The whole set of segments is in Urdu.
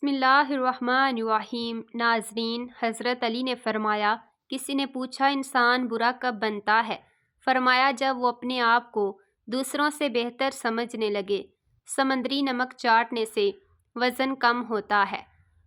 بسم اللہ الرحمن الرحیم۔ ناظرین، حضرت علی نے فرمایا، کسی نے پوچھا انسان برا کب بنتا ہے؟ فرمایا جب وہ اپنے آپ کو دوسروں سے بہتر سمجھنے لگے۔ سمندری نمک چاٹنے سے وزن کم ہوتا ہے،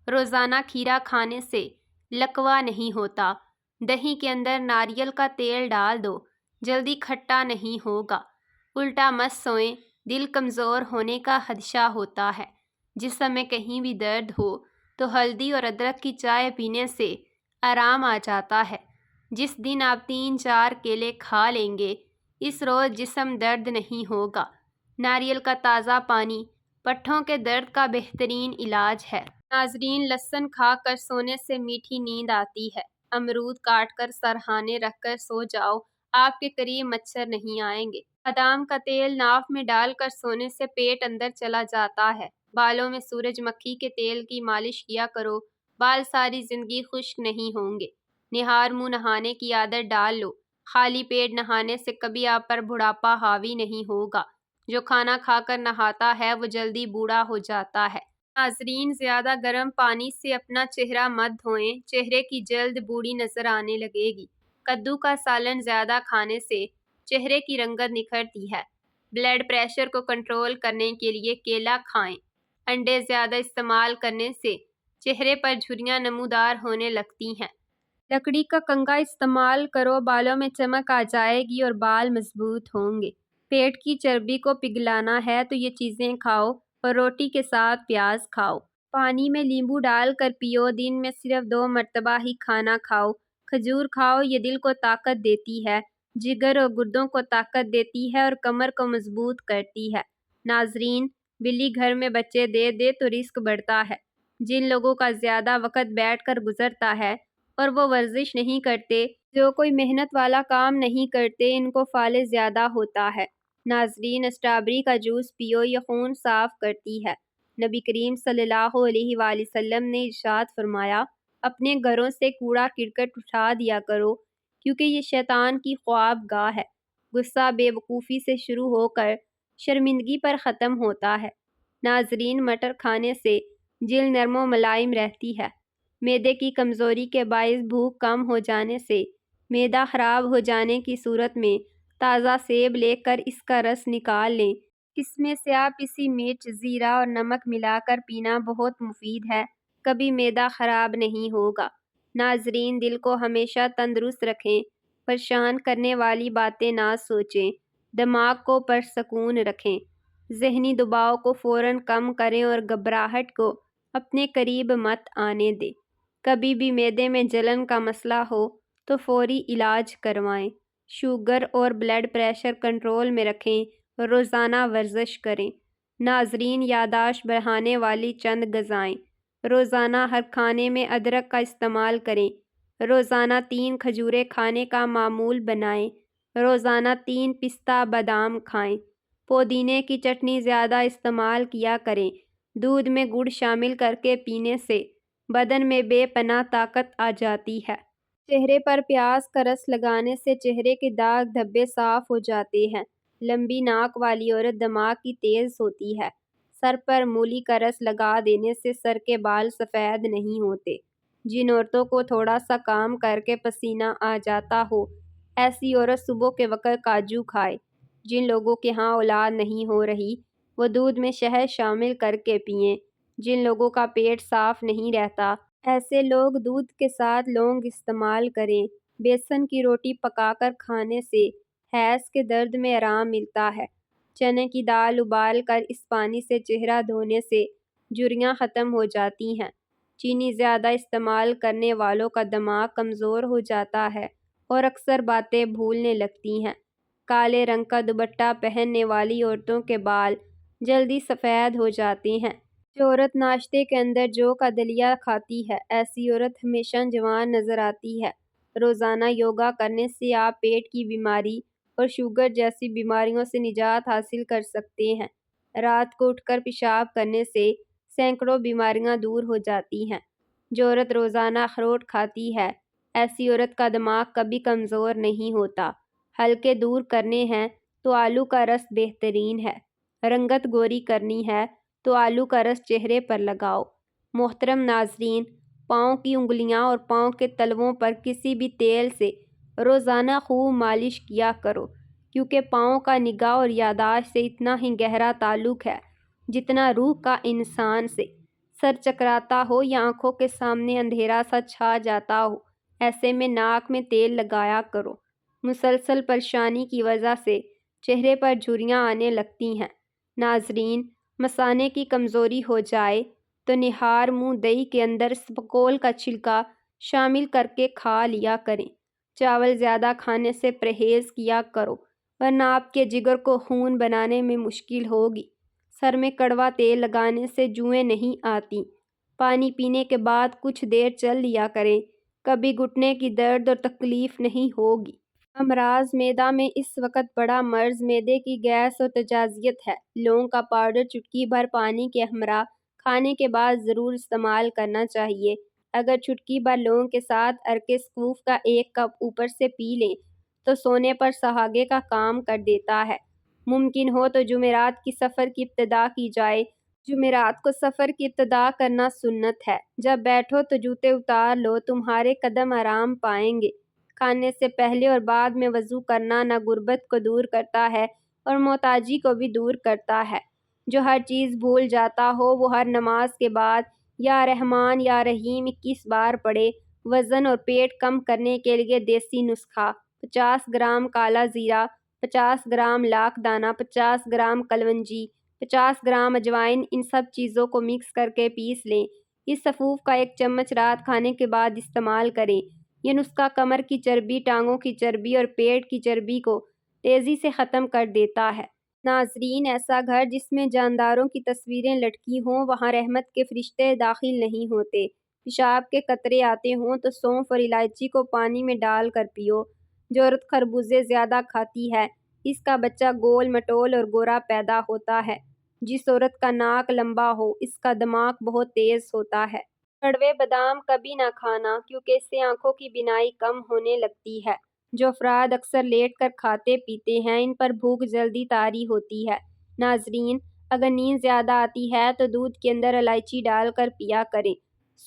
روزانہ کھیرا کھانے سے لکوہ نہیں ہوتا، دہی کے اندر ناریل کا تیل ڈال دو، جلدی کھٹا نہیں ہوگا، الٹا مت سوئیں، دل کمزور ہونے کا خدشہ ہوتا ہے، جسم میں کہیں بھی درد ہو تو ہلدی اور ادرک کی چائے پینے سے آرام آ جاتا ہے۔ جس دن آپ 3-4 کیلے کھا لیں گے، اس روز جسم درد نہیں ہوگا۔ ناریل کا تازہ پانی پٹھوں کے درد کا بہترین علاج ہے۔ ناظرین، لہسن کھا کر سونے سے میٹھی نیند آتی ہے۔ امرود کاٹ کر سرہانے رکھ کر سو جاؤ، آپ کے قریب مچھر نہیں آئیں گے۔ بادام کا تیل ناف میں ڈال کر سونے سے پیٹ اندر چلا جاتا ہے۔ بالوں میں سورج مکھی کے تیل کی مالش کیا کرو، بال ساری زندگی خشک نہیں ہوں گے۔ نہار منہ نہانے کی عادت ڈال لو، خالی پیٹ نہانے سے کبھی آپ پر بڑھاپا حاوی نہیں ہوگا۔ جو کھانا کھا کر نہاتا ہے وہ جلدی بوڑھا ہو جاتا ہے۔ ناظرین، زیادہ گرم پانی سے اپنا چہرہ مت دھوئیں، چہرے کی جلد بوڑھی نظر آنے لگے گی۔ کدو کا سالن زیادہ کھانے سے چہرے کی رنگت نکھرتی ہے۔ بلڈ پریشر کو کنٹرول کرنے کے لیے کیلا کھائیں۔ انڈے زیادہ استعمال کرنے سے چہرے پر جھریاں نمودار ہونے لگتی ہیں۔ لکڑی کا کنگھا استعمال کرو، بالوں میں چمک آ جائے گی اور بال مضبوط ہوں گے۔ پیٹ کی چربی کو پگھلانا ہے تو یہ چیزیں کھاؤ اور روٹی کے ساتھ پیاز کھاؤ۔ پانی میں لیمبو ڈال کر پیو، دن میں صرف 2 مرتبہ ہی کھانا کھاؤ۔ کھجور کھاؤ، یہ دل کو طاقت دیتی ہے، جگر اور گردوں کو طاقت دیتی ہے اور کمر کو مضبوط کرتی ہے۔ ناظرین، بلی گھر میں بچے دے دے تو رزق بڑھتا ہے۔ جن لوگوں کا زیادہ وقت بیٹھ کر گزرتا ہے اور وہ ورزش نہیں کرتے، جو کوئی محنت والا کام نہیں کرتے، ان کو فالج زیادہ ہوتا ہے۔ ناظرین، اسٹرابیری کا جوس پیو، یہ خون صاف کرتی ہے۔ نبی کریم صلی اللہ علیہ وآلہ وسلم نے ارشاد فرمایا، اپنے گھروں سے کوڑا کرکٹ اٹھا دیا کرو، کیونکہ یہ شیطان کی خواب گاہ ہے۔ غصہ بے وقوفی سے شروع ہو کر شرمندگی پر ختم ہوتا ہے۔ ناظرین، مٹر کھانے سے جلد نرم و ملائم رہتی ہے۔ معدے کی کمزوری کے باعث بھوک کم ہو جانے سے معدہ خراب ہو جانے کی صورت میں تازہ سیب لے کر اس کا رس نکال لیں۔ اس میں سے آپ اسی مرچ، زیرہ اور نمک ملا کر پینا بہت مفید ہے، کبھی معدہ خراب نہیں ہوگا۔ ناظرین، دل کو ہمیشہ تندرست رکھیں، پریشان کرنے والی باتیں نہ سوچیں، دماغ کو پرسکون رکھیں، ذہنی دباؤ کو فوراً کم کریں اور گھبراہٹ کو اپنے قریب مت آنے دیں۔ کبھی بھی معدے میں جلن کا مسئلہ ہو تو فوری علاج کروائیں۔ شوگر اور بلڈ پریشر کنٹرول میں رکھیں اور روزانہ ورزش کریں۔ ناظرین، یادداشت بڑھانے والی چند غذائیں۔ روزانہ ہر کھانے میں ادرک کا استعمال کریں۔ روزانہ 3 کھجوریں کھانے کا معمول بنائیں۔ روزانہ 3 پستہ بادام کھائیں۔ پودینے کی چٹنی زیادہ استعمال کیا کریں۔ دودھ میں گڑ شامل کر کے پینے سے بدن میں بے پناہ طاقت آ جاتی ہے۔ چہرے پر پیاز کا رس لگانے سے چہرے کے داغ دھبے صاف ہو جاتے ہیں۔ لمبی ناک والی عورت دماغ کی تیز ہوتی ہے۔ سر پر مولی کا رس لگا دینے سے سر کے بال سفید نہیں ہوتے۔ جن عورتوں کو تھوڑا سا کام کر کے پسینہ آ جاتا ہو، ایسی عورت صبح کے وقت کاجو کھائے۔ جن لوگوں کے ہاں اولاد نہیں ہو رہی، وہ دودھ میں شہد شامل کر کے پئیں۔ جن لوگوں کا پیٹ صاف نہیں رہتا، ایسے لوگ دودھ کے ساتھ لونگ استعمال کریں۔ بیسن کی روٹی پکا کر کھانے سے حیض کے درد میں آرام ملتا ہے۔ چنے کی دال ابال کر اس پانی سے چہرہ دھونے سے جھریاں ختم ہو جاتی ہیں۔ چینی زیادہ استعمال کرنے والوں کا دماغ کمزور ہو جاتا ہے اور اکثر باتیں بھولنے لگتی ہیں۔ کالے رنگ کا دوپٹہ پہننے والی عورتوں کے بال جلدی سفید ہو جاتے ہیں۔ جو عورت ناشتے کے اندر جو کا دلیا کھاتی ہے، ایسی عورت ہمیشہ جوان نظر آتی ہے۔ روزانہ یوگا کرنے سے آپ پیٹ کی بیماری اور شوگر جیسی بیماریوں سے نجات حاصل کر سکتے ہیں۔ رات کو اٹھ کر پیشاب کرنے سے سینکڑوں بیماریاں دور ہو جاتی ہیں۔ جو عورت روزانہ اخروٹ کھاتی ہے، ایسی عورت کا دماغ کبھی کمزور نہیں ہوتا۔ ہلکے دور کرنے ہیں تو آلو کا رس بہترین ہے۔ رنگت گوری کرنی ہے تو آلو کا رس چہرے پر لگاؤ۔ محترم ناظرین، پاؤں کی انگلیاں اور پاؤں کے تلووں پر کسی بھی تیل سے روزانہ خوب مالش کیا کرو، کیونکہ پاؤں کا نگاہ اور یادداشت سے اتنا ہی گہرا تعلق ہے جتنا روح کا انسان سے۔ سر چکراتا ہو یا آنکھوں کے سامنے اندھیرا سا چھا جاتا ہو، ایسے میں ناک میں تیل لگایا کرو۔ مسلسل پریشانی کی وجہ سے چہرے پر جھریاں آنے لگتی ہیں۔ ناظرین، مثانے کی کمزوری ہو جائے تو نہار منہ دہی کے اندر اسپغول کا چھلکا شامل کر کے کھا لیا کریں۔ چاول زیادہ کھانے سے پرہیز کیا کرو، ورنہ آپ کے جگر کو خون بنانے میں مشکل ہوگی۔ سر میں کڑوا تیل لگانے سے جوئیں نہیں آتی۔ پانی پینے کے بعد کچھ دیر چل لیا کریں، کبھی گھٹنے کی درد اور تکلیف نہیں ہوگی۔ امراض معدہ میں اس وقت بڑا مرض معدے کی گیس اور تجاذیت ہے۔ لونگ کا پاؤڈر چٹکی بھر پانی کے ہمراہ کھانے کے بعد ضرور استعمال کرنا چاہیے۔ اگر چٹکی بھر لونگ کے ساتھ عرق سقوف کا 1 کپ اوپر سے پی لیں تو سونے پر سہاگے کا کام کر دیتا ہے۔ ممکن ہو تو جمعرات کی سفر کی ابتدا کی جائے۔ جمعرات کو سفر کی ابتدا کرنا سنت ہے۔ جب بیٹھو تو جوتے اتار لو، تمہارے قدم آرام پائیں گے۔ کھانے سے پہلے اور بعد میں وضو کرنا نہ غربت کو دور کرتا ہے اور محتاجی کو بھی دور کرتا ہے۔ جو ہر چیز بھول جاتا ہو وہ ہر نماز کے بعد یا رحمان یا رحیم 21 بار پڑھے۔ وزن اور پیٹ کم کرنے کے لیے دیسی نسخہ: 50 گرام کالا زیرہ، 50 گرام لاکھ دانہ، 50 گرام کلونجی، 50 گرام اجوائن، ان سب چیزوں کو مکس کر کے پیس لیں۔ اس سفوف کا 1 چمچ رات کھانے کے بعد استعمال کریں۔ یہ نسخہ کمر کی چربی، ٹانگوں کی چربی اور پیٹ کی چربی کو تیزی سے ختم کر دیتا ہے۔ ناظرین، ایسا گھر جس میں جانداروں کی تصویریں لٹکی ہوں، وہاں رحمت کے فرشتے داخل نہیں ہوتے۔ پیشاب کے قطرے آتے ہوں تو سونف اور الائچی کو پانی میں ڈال کر پیو۔ جو عورت خربوزے زیادہ کھاتی ہے، اس کا بچہ گول مٹول اور گورا پیدا ہوتا ہے۔ جس عورت کا ناک لمبا ہو، اس کا دماغ بہت تیز ہوتا ہے۔ کڑوے بادام کبھی نہ کھانا، کیونکہ اس سے آنکھوں کی بینائی کم ہونے لگتی ہے۔ جو افراد اکثر لیٹ کر کھاتے پیتے ہیں، ان پر بھوک جلدی طاری ہوتی ہے۔ ناظرین، اگر نیند زیادہ آتی ہے تو دودھ کے اندر الائچی ڈال کر پیا کریں۔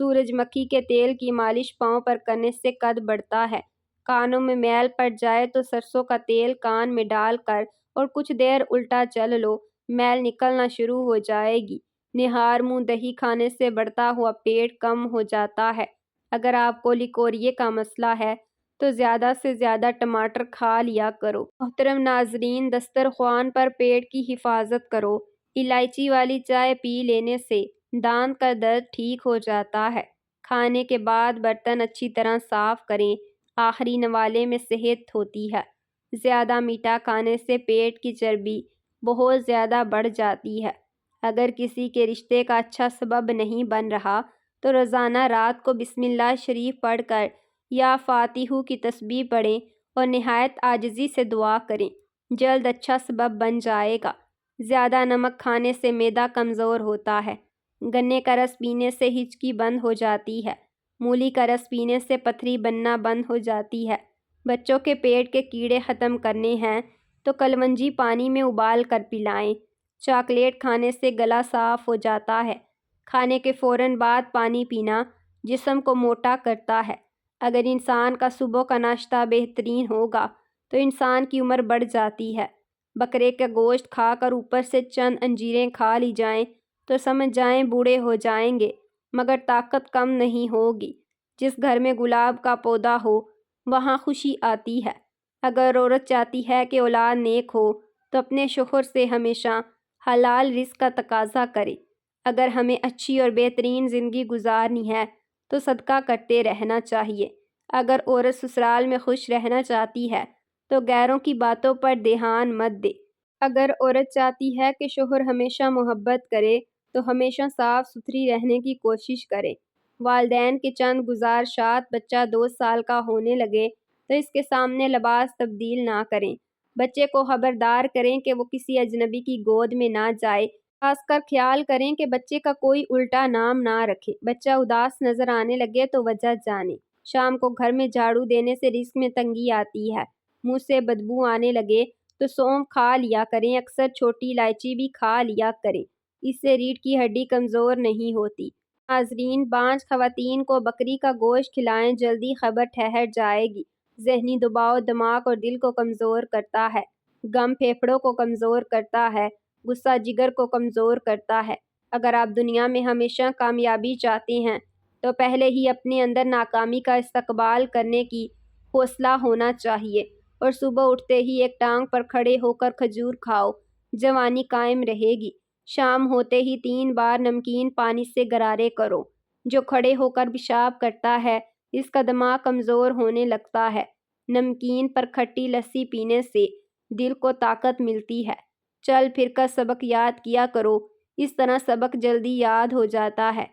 سورج مکھی کے تیل کی مالش پاؤں پر کرنے سے قد بڑھتا ہے۔ کانوں میں میل پڑ جائے تو سرسوں کا تیل کان میں ڈال کر اور کچھ دیر الٹا چل لو، میل نکلنا شروع ہو جائے گی۔ نہار منہ دہی کھانے سے بڑھتا ہوا پیٹ کم ہو جاتا ہے۔ اگر آپ کو لیکوریے کا مسئلہ ہے تو زیادہ سے زیادہ ٹماٹر کھا لیا کرو۔ محترم ناظرین، دسترخوان پر پیٹ کی حفاظت کرو۔ الائچی والی چائے پی لینے سے دانت کا درد ٹھیک ہو جاتا ہے۔ کھانے کے بعد برتن اچھی طرح صاف کریں۔ آخری نوالے میں صحت ہوتی ہے۔ زیادہ میٹھا کھانے سے پیٹ کی چربی بہت زیادہ بڑھ جاتی ہے۔ اگر کسی کے رشتے کا اچھا سبب نہیں بن رہا تو روزانہ رات کو بسم اللہ شریف پڑھ کر یا فاتحہ کی تسبیح پڑھیں اور نہایت عاجزی سے دعا کریں، جلد اچھا سبب بن جائے گا۔ زیادہ نمک کھانے سے معدہ کمزور ہوتا ہے۔ گنے کا رس پینے سے ہچکی بند ہو جاتی ہے۔ مولی کا رس پینے سے پتھری بننا بند ہو جاتی ہے۔ بچوں کے پیٹ کے کیڑے ختم کرنے ہیں تو کلونجی پانی میں ابال کر پلائیں۔ چاکلیٹ کھانے سے گلا صاف ہو جاتا ہے۔ کھانے کے فوراً بعد پانی پینا جسم کو موٹا کرتا ہے۔ اگر انسان کا صبح کا ناشتہ بہترین ہوگا تو انسان کی عمر بڑھ جاتی ہے۔ بکرے کا گوشت کھا کر اوپر سے چند انجیریں کھا لی جائیں تو سمجھ جائیں بوڑھے ہو جائیں گے، مگر طاقت کم نہیں ہوگی۔ جس گھر میں گلاب کا پودا ہو وہاں خوشی آتی ہے۔ اگر عورت چاہتی ہے کہ اولاد نیک ہو تو اپنے شوہر سے ہمیشہ حلال رزق کا تقاضا کرے۔ اگر ہمیں اچھی اور بہترین زندگی گزارنی ہے تو صدقہ کرتے رہنا چاہیے۔ اگر عورت سسرال میں خوش رہنا چاہتی ہے تو غیروں کی باتوں پر دھیان مت دے۔ اگر عورت چاہتی ہے کہ شوہر ہمیشہ محبت کرے تو ہمیشہ صاف ستھری رہنے کی کوشش کرے۔ والدین کے چند گزارشات: بچہ 2 سال کا ہونے لگے تو اس کے سامنے لباس تبدیل نہ کریں۔ بچے کو خبردار کریں کہ وہ کسی اجنبی کی گود میں نہ جائے۔ خاص کر خیال کریں کہ بچے کا کوئی الٹا نام نہ رکھے۔ بچہ اداس نظر آنے لگے تو وجہ جانیں۔ شام کو گھر میں جھاڑو دینے سے رزق میں تنگی آتی ہے۔ منہ سے بدبو آنے لگے تو سونف کھا لیا کریں۔ اکثر چھوٹی الائچی بھی کھا لیا کریں، اس سے ریڑھ کی ہڈی کمزور نہیں ہوتی۔ ناظرین، بانجھ خواتین کو بکری کا گوشت کھلائیں، جلدی خبر ٹھہر جائے گی۔ ذہنی دباؤ دماغ اور دل کو کمزور کرتا ہے۔ غم پھیپھڑوں کو کمزور کرتا ہے۔ غصہ جگر کو کمزور کرتا ہے۔ اگر آپ دنیا میں ہمیشہ کامیابی چاہتے ہیں تو پہلے ہی اپنے اندر ناکامی کا استقبال کرنے کی حوصلہ ہونا چاہیے، اور صبح اٹھتے ہی ایک ٹانگ پر کھڑے ہو کر کھجور کھاؤ، جوانی قائم رہے گی۔ شام ہوتے ہی 3 بار نمکین پانی سے غرارے کرو۔ جو کھڑے ہو کر پیشاب کرتا ہے اس کا دماغ کمزور ہونے لگتا ہے۔ نمکین پر کھٹی لسی پینے سے دل کو طاقت ملتی ہے۔ چل پھر کر سبق یاد کیا کرو، اس طرح سبق جلدی یاد ہو جاتا ہے۔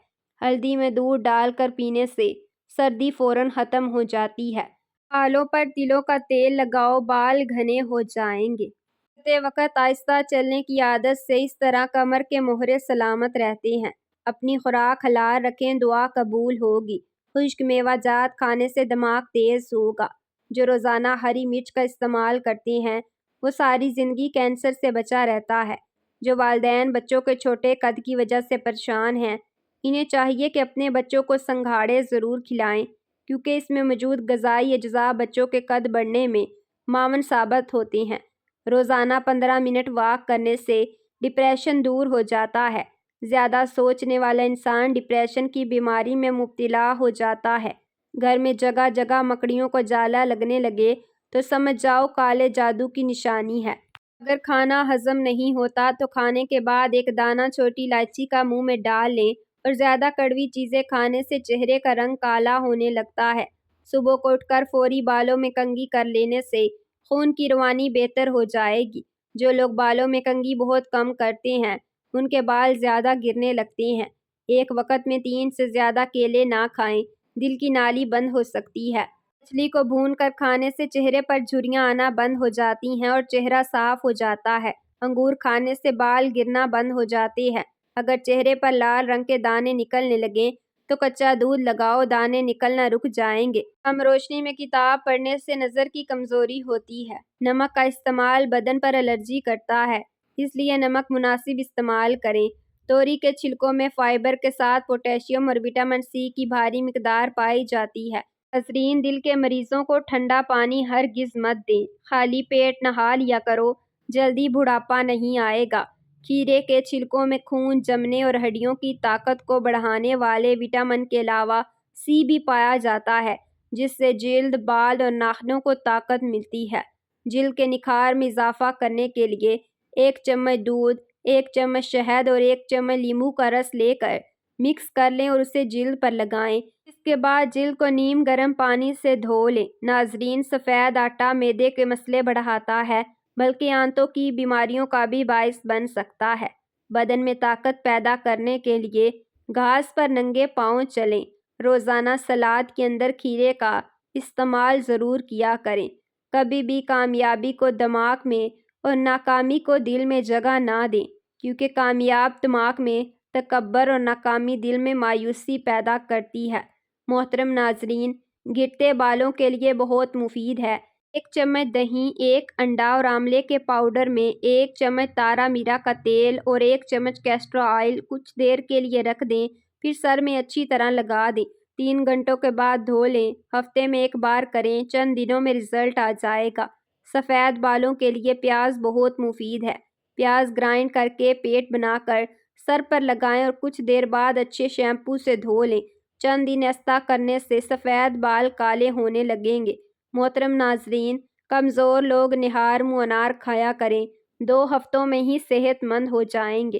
ہلدی میں دودھ ڈال کر پینے سے سردی فوراً ختم ہو جاتی ہے۔ بالوں پر تلوں کا تیل لگاؤ، بال گھنے ہو جائیں گے۔ چلتے وقت آہستہ چلنے کی عادت سے اس طرح کمر کے مہرے سلامت رہتے ہیں۔ اپنی خوراک حلال رکھیں، دعا قبول ہوگی۔ خشک میوہ جات کھانے سے دماغ تیز ہوگا۔ جو روزانہ ہری مرچ کا استعمال کرتے ہیں وہ ساری زندگی کینسر سے بچا رہتا ہے۔ جو والدین بچوں کے چھوٹے قد کی وجہ سے پریشان ہیں، انہیں چاہیے کہ اپنے بچوں کو سنگھاڑے ضرور کھلائیں، کیونکہ اس میں موجود غذائی اجزاء بچوں کے قد بڑھنے میں معاون ثابت ہوتے ہیں۔ روزانہ 15 منٹ واک کرنے سے ڈپریشن دور ہو جاتا ہے۔ زیادہ سوچنے والا انسان ڈپریشن کی بیماری میں مبتلا ہو جاتا ہے۔ گھر میں جگہ جگہ مکڑیوں کو جالا لگنے لگے تو سمجھ جاؤ کالے جادو کی نشانی ہے۔ اگر کھانا ہضم نہیں ہوتا تو کھانے کے بعد ایک دانہ چھوٹی الائچی کا منہ میں ڈال لیں، اور زیادہ کڑوی چیزیں کھانے سے چہرے کا رنگ کالا ہونے لگتا ہے۔ صبح کو اٹھ کر فوری بالوں میں کنگھی کر لینے سے خون کی روانی بہتر ہو جائے گی۔ جو لوگ بالوں میں کنگھی بہت کم کرتے ہیں ان کے بال زیادہ گرنے لگتے ہیں۔ ایک وقت میں 3 سے زیادہ کیلے نہ کھائیں، دل کی نالی بند ہو سکتی ہے۔ مچھلی کو بھون کر کھانے سے چہرے پر جھریاں آنا بند ہو جاتی ہیں اور چہرہ صاف ہو جاتا ہے۔ انگور کھانے سے بال گرنا بند ہو جاتے ہیں۔ اگر چہرے پر لال رنگ کے دانے نکلنے لگیں تو کچا دودھ لگاؤ، دانے نکلنا رک جائیں گے۔ کم روشنی میں کتاب پڑھنے سے نظر کی کمزوری ہوتی ہے۔ نمک کا استعمال بدن پر الرجی کرتا ہے، اس لیے نمک مناسب استعمال کریں۔ توری کے چھلکوں میں فائبر کے ساتھ پوٹیشیم اور وٹامن سی کی بھاری مقدار پائی جاتی ہے۔ ناظرین، دل کے مریضوں کو ٹھنڈا پانی ہرگز مت دیں۔ خالی پیٹ نہا لیا کرو، جلدی بڑھاپا نہیں آئے گا۔ کھیرے کے چھلکوں میں خون جمنے اور ہڈیوں کی طاقت کو بڑھانے والے وٹامن کے علاوہ سی بھی پایا جاتا ہے، جس سے جلد، بال اور ناخنوں کو طاقت ملتی ہے۔ جلد کے نکھار میں اضافہ کرنے کے لیے 1 چمچ دودھ، 1 چمچ شہد اور 1 چمچ لیموں کا رس لے کر مکس کر لیں اور اسے جلد پر لگائیں۔ اس کے بعد جلد کو نیم گرم پانی سے دھو لیں۔ ناظرین، سفید آٹا معدے کے مسئلے بڑھاتا ہے، بلکہ آنتوں کی بیماریوں کا بھی باعث بن سکتا ہے۔ بدن میں طاقت پیدا کرنے کے لیے گھاس پر ننگے پاؤں چلیں۔ روزانہ سلاد کے اندر کھیرے کا استعمال ضرور کیا کریں۔ کبھی بھی کامیابی کو دماغ میں اور ناکامی کو دل میں جگہ نہ دیں، کیونکہ کامیاب دماغ میں تکبر اور ناکامی دل میں مایوسی پیدا کرتی ہے۔ محترم ناظرین، گرتے بالوں کے لیے بہت مفید ہے۔ 1 چمچ دہی، 1 انڈا اور آملے کے پاؤڈر میں 1 چمچ تارا میرا کا تیل اور 1 چمچ کیسٹر آئل کچھ دیر کے لیے رکھ دیں، پھر سر میں اچھی طرح لگا دیں۔ 3 گھنٹوں کے بعد دھو لیں۔ ہفتے میں 1 بار کریں، چند دنوں میں رزلٹ آ جائے گا۔ سفید بالوں کے لیے پیاز بہت مفید ہے۔ پیاز گرائنڈ کر کے پیسٹ بنا کر سر پر لگائیں اور کچھ دیر بعد اچھے شیمپو سے دھو لیں۔ چند دن ایسا کرنے سے سفید بال کالے ہونے لگیں گے۔ محترم ناظرین، کمزور لوگ نہار منہ انار کھایا کریں، 2 ہفتوں میں ہی صحت مند ہو جائیں گے۔